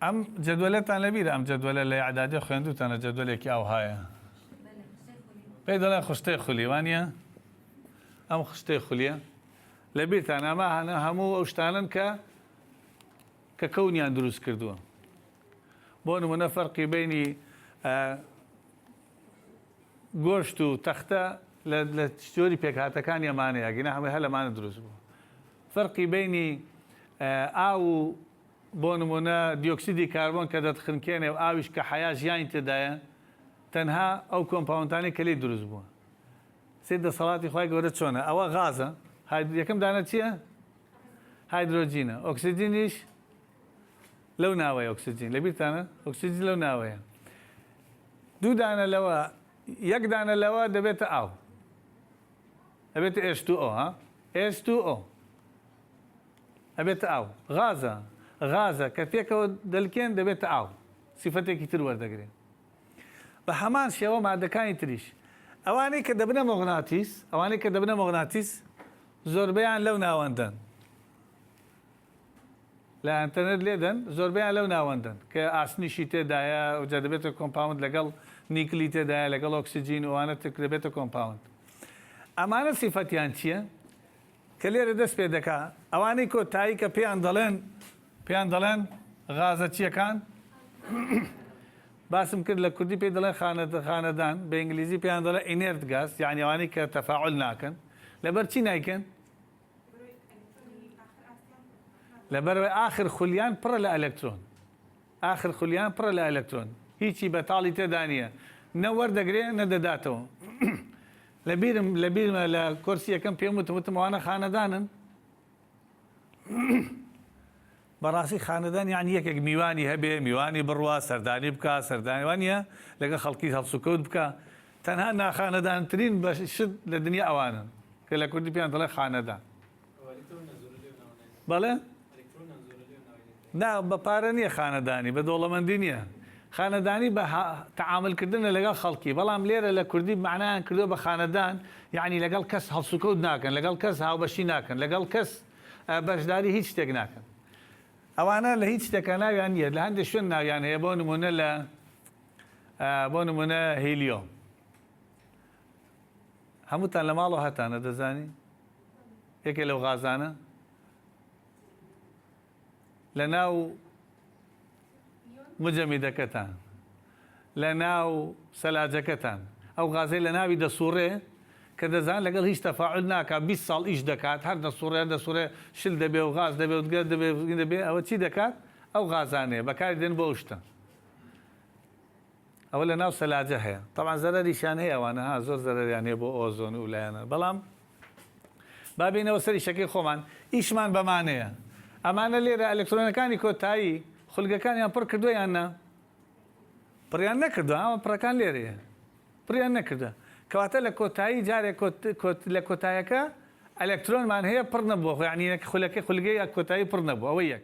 ئەم جدولەتان لەبیرە ئەم جدولە لە ئەعدادی خوێندوتانە جدولێکی ئەو هەیە پێی دەڵێن خوشتەی خولی وانە ئەم خوشتەی خولیە لەبیرتان ئەمە هەموو ئەو شتانن کە کەونیان دروست کردووە بۆ نمونە فەرقی بینی گۆشت و تەختە لە تۆری پێکهاتەکانی ئەمانەیە گینە هەمووی هە لەمانە دروست بوو فەرقی بینی ئاو و بۆ نمونە دیۆکسیدی کاربۆن کە دەتخنکێنێ و ئاویش کە حیا ژیانی تێدایە تەنها ئەو کۆمپاوندانەی کە لێی دروست بووە سێ دەسەڵاتی خوای گەورە چۆنە ئەوە غازە یەکەم دانە چییە؟ هایدرۆجینە ئۆکسیجینیش لەو ناوەیە ئۆکسیجین لەبیرتانە ئۆکسیجین لەو ناوەیە دوو دانە لەوە یەک دانە لەوە دەبێتە ئاو دەبێتە H2O H2O ئەبێتە ئاو غازە کە پێکەوە دەلکێن دەبێتە ئاو سیفەتێکی تر وەردەگرێن بە هەمان شێوە مادەکانی تریش ئەوانەی کە دەبنە مۆغناتیس زۆربەیان لەو ناوەندەن لە ئەنتەرنێت لێدەن زۆربەیان لەو ناوەندەن کە ئاسنیشی تێدایە ئەوجا دەبێتە کۆمپاوند لەگەڵ نیکلی تێدایە لەگەڵ ئۆکسیجین وانە دەبێتە کۆمپاوند ئەمانە سیفەتیان چییە؟ کە لێرە دەست پێ دەکا ئەوانەی کۆتایی کە پێیان دەڵێن غازە چیەکان باسم کرد لە کوردی پێی دەڵێن خانەدان بە ئینگلیزی پێیان دەڵێ ئینێرت گاز یعنی ئەوانەی کە تەفاعل ناکەن لەبەر چی نایکەن؟ لەبەرەوەی ئاخر خولیان پڕە لە ئەلەکترۆن هیچی بەتاڵی تێدا نییە نە وەردەگرێ نەدەداتەوە لەبیرمە لە کۆرسی یەکەم پێم وتم ئەوانە خانەدانن بەڕاستی خانەدان یعنی یەکێک میوانی هەبێ میوانی بڕوا سەردانی بکە سەردانی وانە لەگە خەڵکی هەڵسوکەوت بکە تەنها ناخانەدانترین بە شت لە دنیا ئەوانن کە لە کوردی پێیان دەڵێ خانەدان بەڵێ نا بە پارە نییە خانەدانی بە دۆڵەمەندی نییە خانەدانی بە تەعاملکردنە لەگەڵ خەڵکی بەڵام لێرە لە کوردی معنایان کردووە بە خانەدان یعنی لەگەڵ کەس هەڵسوکەوت ناکەن لەگەڵ کەس هاوبەشی ناکەن لەگەڵ کەس بەشداری هیچ شتێک ناکەن ئەوانە لە هیچ شتێکە ناویان نیە لە هەندێک شوێن ناویان هەیە بۆ نمونە هیلیۆم هەمووتان لە ماڵەوە هەتانە دەزانی یەکێ لەو غازانە لە ناو مجەمیدەکەتان لە ناو سەلاجەکەتان ئەو غازەی لە ناوی دەسوڕێ کە دەزان لەگەڵ هیچ تەفاعل ناکات 20 ساڵ ئیش دەکات هەر دەسوڕێ شل دەبێ و غاز دەبێ و گەر دەبێ ئەوە چی دەکات ئەو غازانەیە بەکاری دێن بۆ شتە ئەوە لە ناو سەلاجە هەیە طبعا زەرەریشان هەیە ئەوانە زۆر زەرەریان هەیە بۆ ئۆزۆن و لایەنە بەڵام بابینەوە سەری شەکەی خۆمان ئیشمان بەمانەیە ئەمانە لێرە ئەلکترۆنەکانی کۆتایی خولگەکانیان پڕ کردووە یان نا پڕیان نەکردووە ئەمە پڕەکان لێرەیە پڕیان نەکردە کەواتە لە کۆتایی جارێک لە کۆتایەکە ئەلکترۆنمان هەیە پڕ نەبووە یعنی خولگەی کۆتایی پڕ نەبووە ئەوە یەک